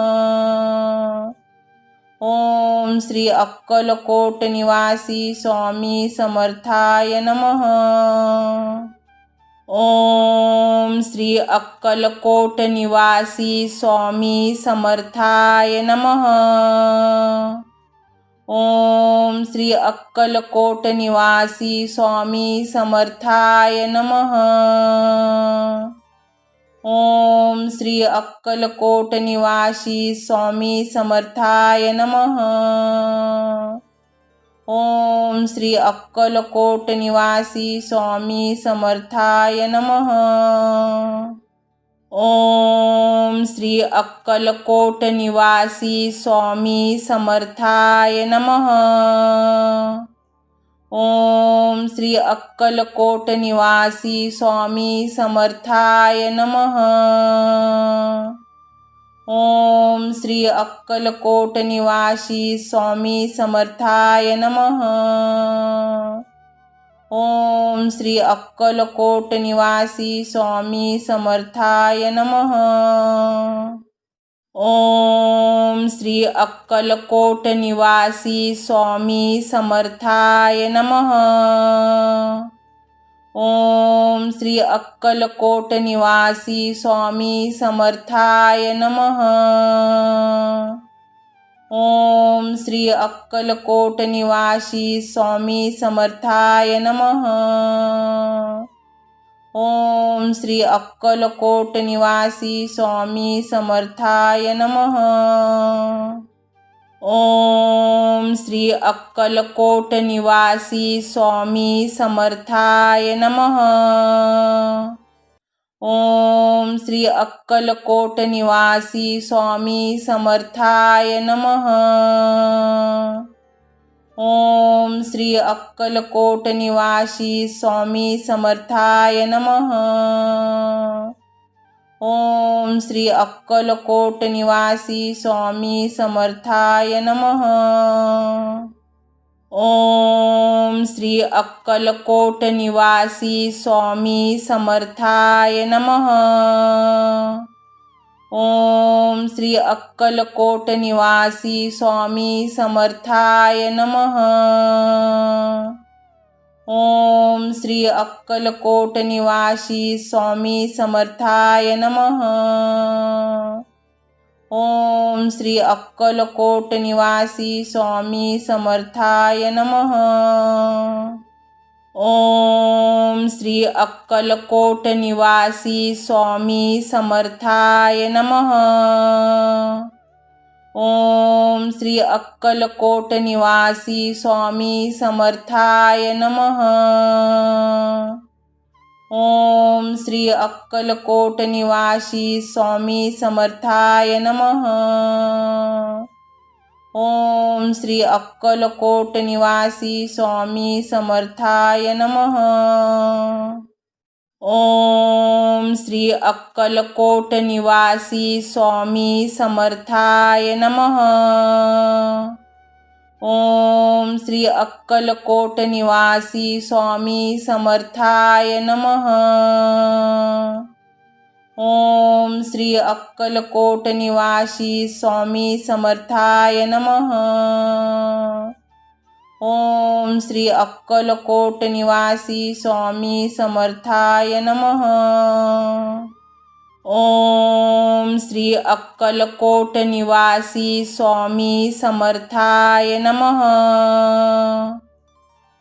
ओम श्री अक्कलकोट निवासी स्वामी समर्थाय नमः. ओम श्री अक्कलकोट निवासी स्वामी समर्थाय नमः. ओम श्री अक्कलकोट निवासी स्वामी समर्थाय नमः. ओम श्री अक्कलकोट निवासी स्वामी समर्थाय नमः. ओम श्री अक्कलकोट निवासी स्वामी समर्थाय नमः. ओम श्री अक्कलकोट निवासी स्वामी समर्थाय नमः. ओम श्री अक्कलकोट निवासी स्वामी समर्थाय नमः. ओम श्री अक्कलकोट निवासी स्वामी समर्थाय नमः. ओम श्री अक्कलकोट निवासी स्वामी समर्थाय नमः. ओम श्री अक्कलकोट निवासी स्वामी समर्थाय नमः. ओम श्री अक्कलकोट निवासी स्वामी समर्थाय नमः. ओम श्री अक्कलकोट निवासी स्वामी समर्थाय नमः. ओम श्री अक्कलकोट निवासी स्वामी समर्थाय नमः. ओम श्री अक्कलकोट निवासी स्वामी समर्थाय नमः. ओम श्री अक्कलकोट निवासी स्वामी समर्थाय नमः. ओम श्री अक्कलकोट निवासी स्वामी समर्थाय नमः. ओम श्री अक्कलकोट निवासी स्वामी समर्थाय नमः. ओम श्री अक्कलकोट निवासी स्वामी समर्थाय नमः. ओम श्री अक्कलकोट निवासी स्वामी समर्थाय नमः. ओम श्री अक्कलकोट निवासी स्वामी समर्थाय नमः. ओम श्री अक्कलकोट निवासी स्वामी समर्थाय नमः. ओम श्री अक्कलकोट निवासी स्वामी समर्थाय नमः. ओम श्री अक्कलकोट निवासी स्वामी समर्थाय नमः. ओम श्री अक्कलकोट निवासी स्वामी समर्थाय नमः. ओम श्री अक्कलकोट निवासी स्वामी समर्थाय नमः. ओम श्री अक्कलकोट निवासी स्वामी समर्थाय नमः. ओम श्री अक्कलकोट निवासी स्वामी समर्थाय नमः. ओम श्री अक्कलकोट निवासी स्वामी समर्थाय नमः. ओम श्री अक्कलकोट निवासी स्वामी समर्थाय नमः. ओम श्री अक्कलकोट निवासी स्वामी समर्थाय नमः.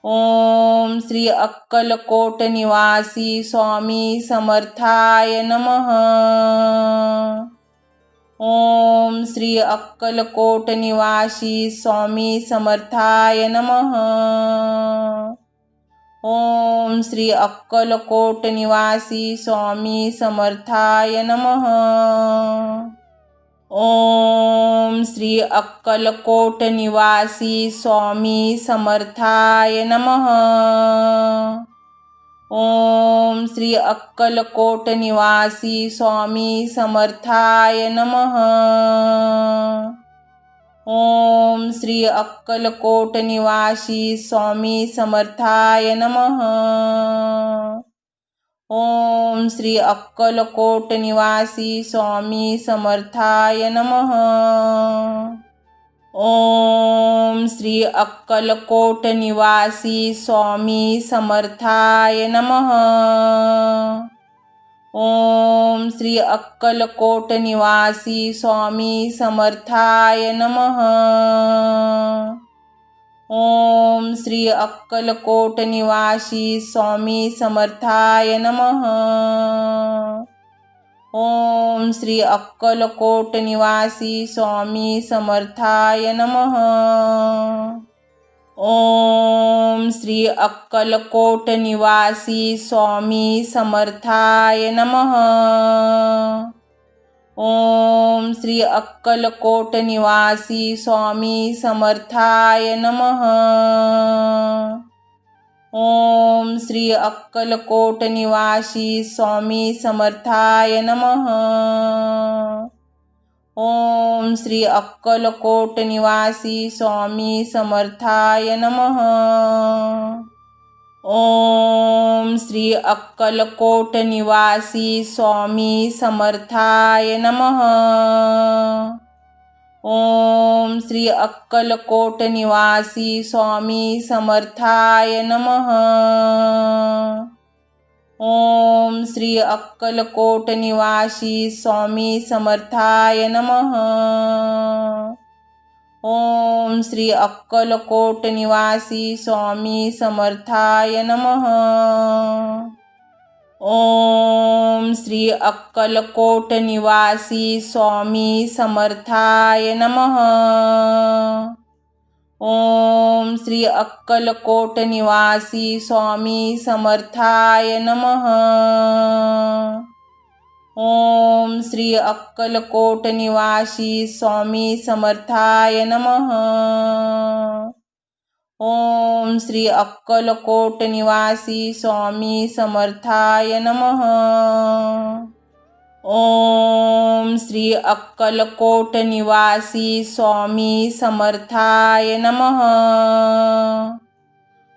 ओम श्री अक्कलकोट निवासी स्वामी समर्थाय नमः. ओम श्री अक्कलकोट निवासी स्वामी समर्थाय नमः. ओम श्री अक्कलकोट निवासी स्वामी समर्थाय नमः. ओम श्री अक्कलकोट निवासी स्वामी समर्थाय नमः. ओम श्री अक्कलकोट निवासी स्वामी समर्थाय नमः. ओम श्री अक्कलकोट निवासी स्वामी समर्थाय नमः. ओम श्री अक्कलकोट निवासी स्वामी समर्थाय नमः. ओम श्री अक्कलकोट निवासी स्वामी समर्थाय नमः. ओम श्री अक्कलकोट निवासी स्वामी समर्थाय नमः. ओम श्री अक्कलकोट निवासी स्वामी समर्थाय नमः. ओम श्री अक्कलकोट निवासी स्वामी समर्थाय नमः. ओम श्री अक्कलकोट निवासी स्वामी समर्थाय नमः. ओम श्री अक्कलकोट निवासी स्वामी समर्थाय नमः. ओम श्री अक्कलकोट निवासी स्वामी समर्थाय नमः. ओम श्री अक्कलकोट निवासी स्वामी समर्थाय नमः. ओम श्री अक्कलकोट निवासी स्वामी समर्थाय नमः. ओम श्री अक्कलकोट निवासी स्वामी समर्थाय नमः. ओम श्री अक्कलकोट निवासी स्वामी समर्थाय नमः. ओम श्री अक्कलकोट निवासी स्वामी समर्थाय नमः. ओम श्री अक्कलकोट निवासी स्वामी समर्थाय नमः. ओम श्री अक्कलकोट निवासी स्वामी समर्थाय नमः. ओम श्री अक्कलकोट निवासी स्वामी समर्थाय नमः. ओम श्री अक्कलकोट निवासी स्वामी समर्थाय नमः. ओम श्री अक्कलकोट निवासी स्वामी समर्थाय नमः.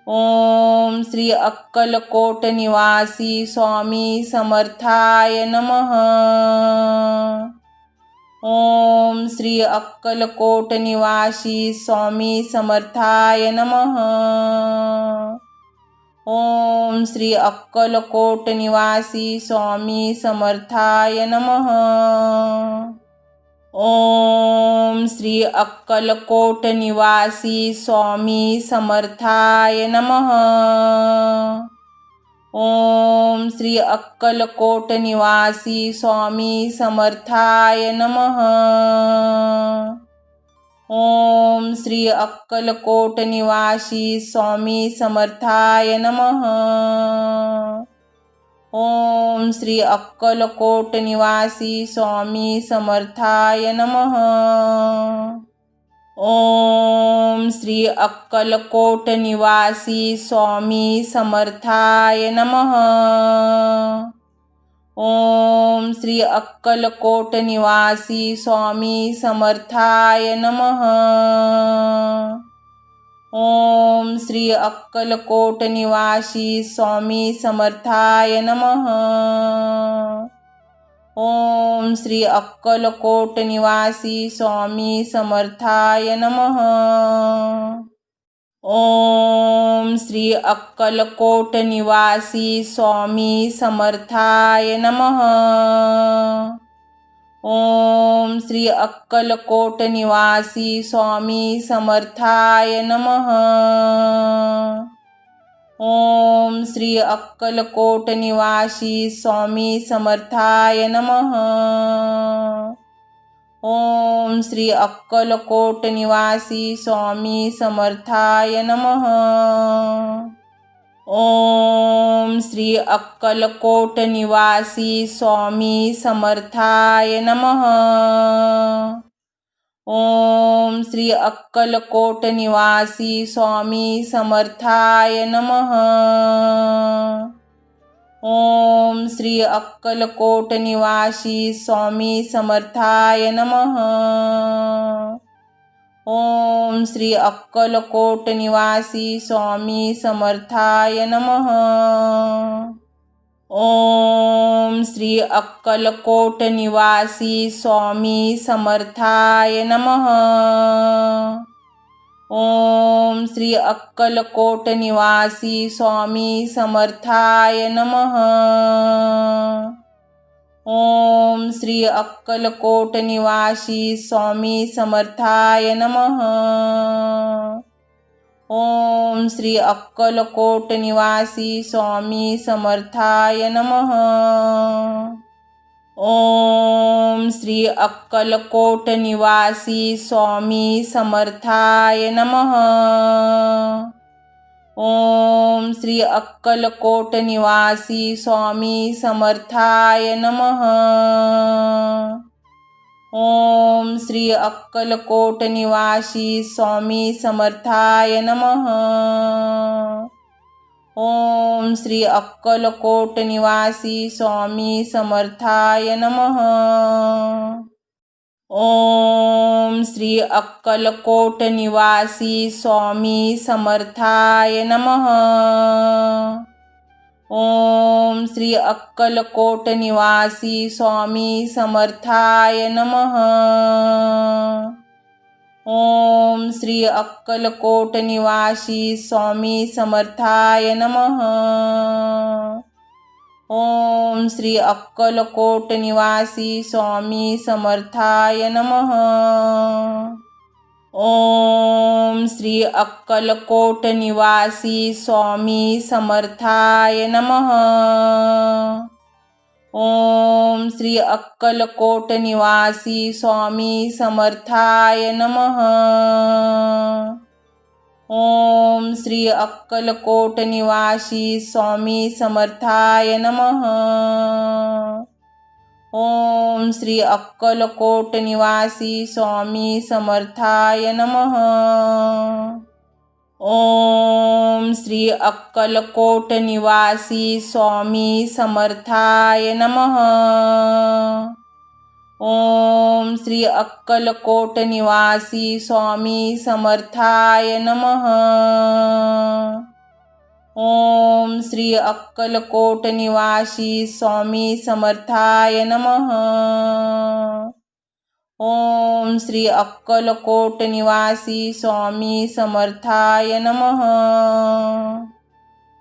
ओम श्री अक्कलकोट निवासी स्वामी समर्थाय नमः. ओम श्री अक्कलकोट निवासी स्वामी समर्थाय नमः. ओम श्री अक्कलकोट निवासी स्वामी समर्थाय नमः. ओम श्री अक्कलकोट निवासी स्वामी समर्थाय नमः. ओम श्री अक्कलकोट निवासी स्वामी समर्थाय नमः. ओम श्री अक्कलकोट निवासी स्वामी समर्थाय नमः. ओम श्री अक्कलकोट निवासी स्वामी समर्थाय नमः. ओम श्री अक्कलकोट निवासी स्वामी समर्थाय नमः. ओम श्री अक्कलकोट निवासी स्वामी समर्थाय नमः. ओम श्री अक्कलकोट निवासी स्वामी समर्थाय नमः. ओम श्री अक्कलकोट निवासी स्वामी समर्थाय नमः. ओम श्री अक्कलकोट निवासी स्वामी समर्थाय नमः. ओम श्री अक्कलकोट निवासी स्वामी समर्थाय नमः. ओम श्री अक्कलकोट निवासी स्वामी समर्थाय नमः. ओम श्री अक्कलकोट निवासी स्वामी समर्थाय नमः. ओम श्री अक्कलकोट निवासी स्वामी समर्थाय नमः. ओम श्री अक्कलकोट निवासी स्वामी समर्थाय नमः. ओम श्री अक्कलकोट निवासी स्वामी समर्थाय नमः. ओम श्री अक्कलकोट निवासी स्वामी समर्थाय नमः. ओम श्री अक्कलकोट निवासी स्वामी समर्थाय नमः. ओम श्री अक्कलकोट निवासी स्वामी समर्थाय नमः. ओम श्री अक्कलकोट निवासी स्वामी समर्थाय नमः. ओम श्री अक्कलकोट निवासी स्वामी समर्थाय नमः. ओम श्री अक्कलकोट निवासी स्वामी समर्थाय नमः. ओम श्री अक्कलकोट निवासी स्वामी समर्थाय नमः. ओम श्री अक्कलकोट निवासी स्वामी समर्थाय नमः. ओम श्री अक्कलकोट निवासी स्वामी समर्थाय नमः. ओम श्री अक्कलकोट निवासी स्वामी समर्थाय नमः. ओम श्री अक्कलकोट निवासी स्वामी समर्थाय नमः. ओम श्री अक्कलकोट निवासी स्वामी समर्थाय नमः. ओम श्री अक्कलकोट निवासी स्वामी समर्थाय नमः. ओम श्री अक्कलकोट निवासी स्वामी समर्थाय नमः. ओम श्री अक्कलकोट निवासी स्वामी समर्थाय नमः. ओम श्री अक्कलकोट निवासी स्वामी समर्थाय नमः. ओम श्री अक्कलकोट निवासी स्वामी समर्थाय नमः. ओम श्री अक्कलकोट निवासी स्वामी समर्थाय नमः. ओम श्री अक्कलकोट निवासी स्वामी समर्थाय नमः. ओम श्री अक्कलकोट निवासी स्वामी समर्थाय नमः. ओम श्री अक्कलकोट निवासी स्वामी समर्थाय नमः.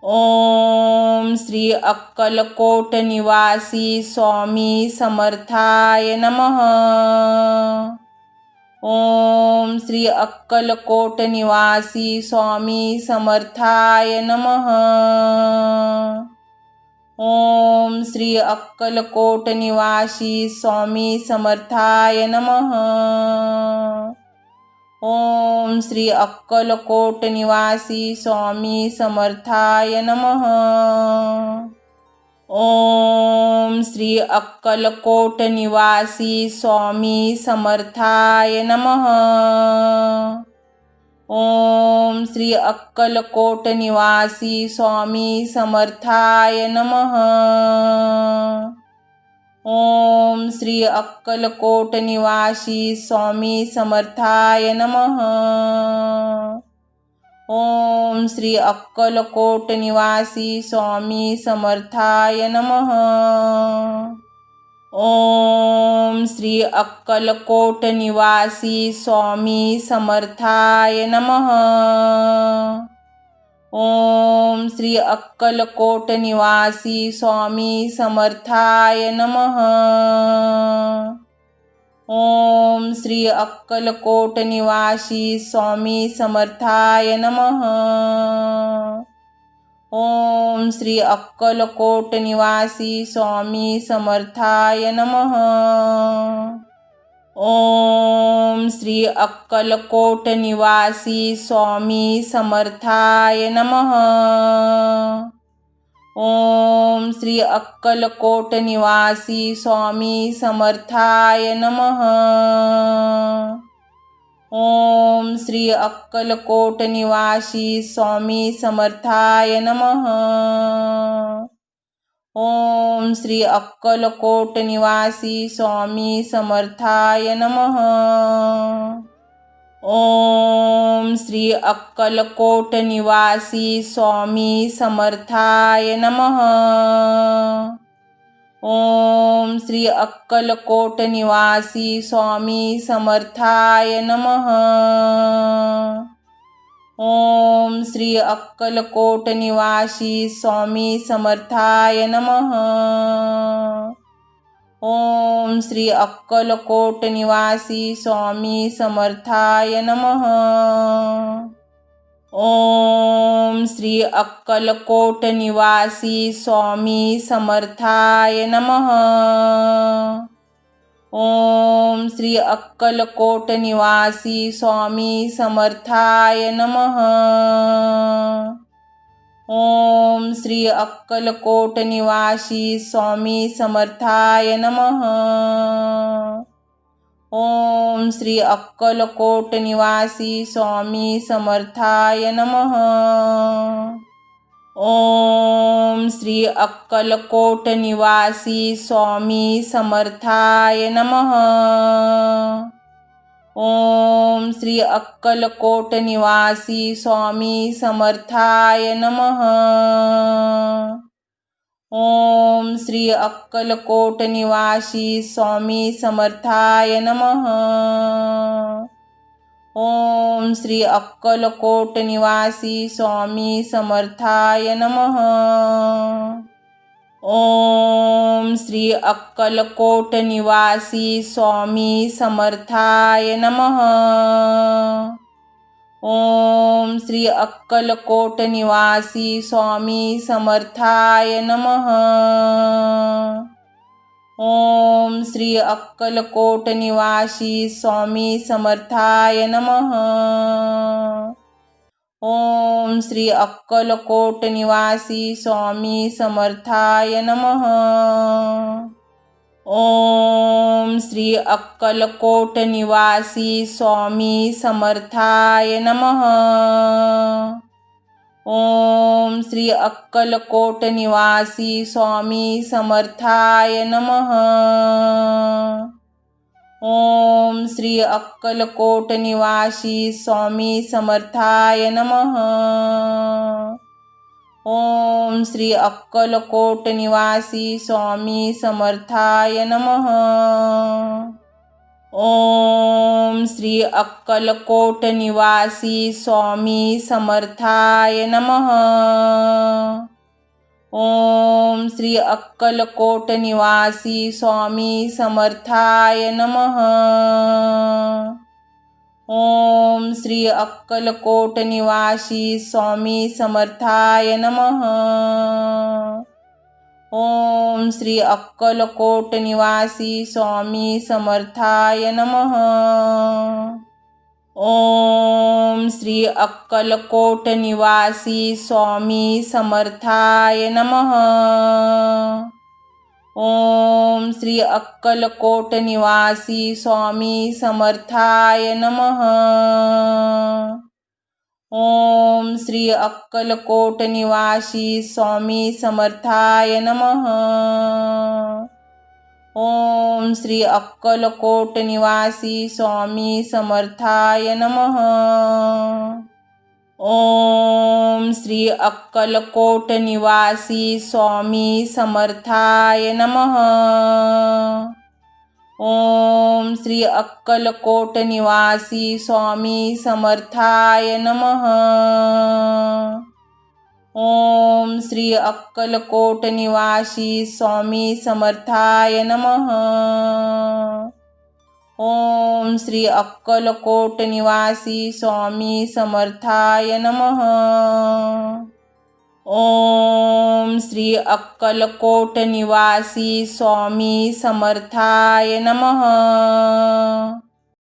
ओम श्री अक्कलकोट निवासी स्वामी समर्थाय नमः. ओम श्री अक्कलकोट निवासी स्वामी समर्थाय नमः. ओम श्री अक्कलकोट निवासी स्वामी समर्थाय नमः. ओम श्री अक्कलकोट निवासी स्वामी समर्थाय नमः. ओम श्री अक्कलकोट निवासी स्वामी समर्थाय नमः. ओम श्री अक्कलकोट निवासी स्वामी समर्थाय नमः. ओम श्री अक्कलकोट निवासी स्वामी समर्थाय नमः. ओम श्री अक्कलकोट निवासी स्वामी समर्थाय नमः. ओम श्री अक्कलकोट निवासी स्वामी समर्थाय नमः. ओम श्री अक्कलकोट निवासी स्वामी समर्थाय नमः. ओम श्री अक्कलकोट निवासी स्वामी समर्थाय नमः. ओम श्री अक्कलकोट निवासी स्वामी समर्थाय नमः. ओम श्री अक्कलकोट निवासी स्वामी समर्थाय नमः. ओम श्री अक्कलकोट निवासी स्वामी समर्थाय नमः. ओम श्री अक्कलकोट निवासी स्वामी समर्थाय नमः. ओम श्री अक्कलकोट निवासी स्वामी समर्थाय नमः. ओम श्री अक्कलकोट निवासी स्वामी समर्थाय नमः. ओम श्री अक्कलकोट निवासी स्वामी समर्थाय नमः. ओम श्री अक्कलकोट निवासी स्वामी समर्थाय नमः. ओम श्री अक्कलकोट निवासी स्वामी समर्थाय नमः. ओम श्री अक्कलकोट निवासी स्वामी समर्थाय नमः. ओम श्री अक्कलकोट निवासी स्वामी समर्थाय नमः. ओम श्री अक्कलकोट निवासी स्वामी समर्थाय नमः. ओम श्री अक्कलकोट निवासी स्वामी समर्थाय नमः. ओम श्री अक्कलकोट निवासी स्वामी समर्थाय नमः. ओम श्री अक्कलकोट निवासी स्वामी समर्थाय नमः. ओम श्री अक्कलकोट निवासी स्वामी समर्थाय नमः. ओम श्री अक्कलकोट निवासी स्वामी समर्थाय नमः. ओम श्री अक्कलकोट निवासी स्वामी समर्थाय नमः. ओम श्री अक्कलकोट निवासी स्वामी समर्थाय नमः. ओम श्री अक्कलकोट निवासी स्वामी समर्थाय नमः. ओम श्री अक्कलकोट निवासी स्वामी समर्थाय नमः. ओम श्री अक्कलकोट निवासी स्वामी समर्थाय नमः. ओम श्री अक्कलकोट निवासी स्वामी समर्थाय नमः. ओम श्री अक्कलकोट निवासी स्वामी समर्थाय नमः. ओम श्री अक्कलकोट निवासी स्वामी समर्थाय नमः. ओम श्री अक्कलकोट निवासी स्वामी समर्थाय नमः. ओम श्री अक्कलकोट निवासी स्वामी समर्थाय नमः. ओम श्री अक्कलकोट निवासी स्वामी समर्थाय नमः. ओम श्री अक्कलकोट निवासी स्वामी समर्थाय नमः. ओम श्री अक्कलकोट निवासी स्वामी समर्थाय नमः. ओम श्री अक्कलकोट निवासी स्वामी समर्थाय नमः. ओम श्री अक्कलकोट निवासी स्वामी समर्थाय नमः. ओम श्री अक्कलकोट निवासी स्वामी समर्थाय नमः. ओम श्री अक्कलकोट निवासी स्वामी समर्थाय नमः. ओम श्री अक्कलकोट निवासी स्वामी समर्थाय नमः. ओम श्री अक्कलकोट निवासी स्वामी समर्थाय नमः. ओम श्री अक्कलकोट निवासी स्वामी समर्थाय नमः. ओम श्री अक्कलकोट निवासी स्वामी समर्थाय नमः.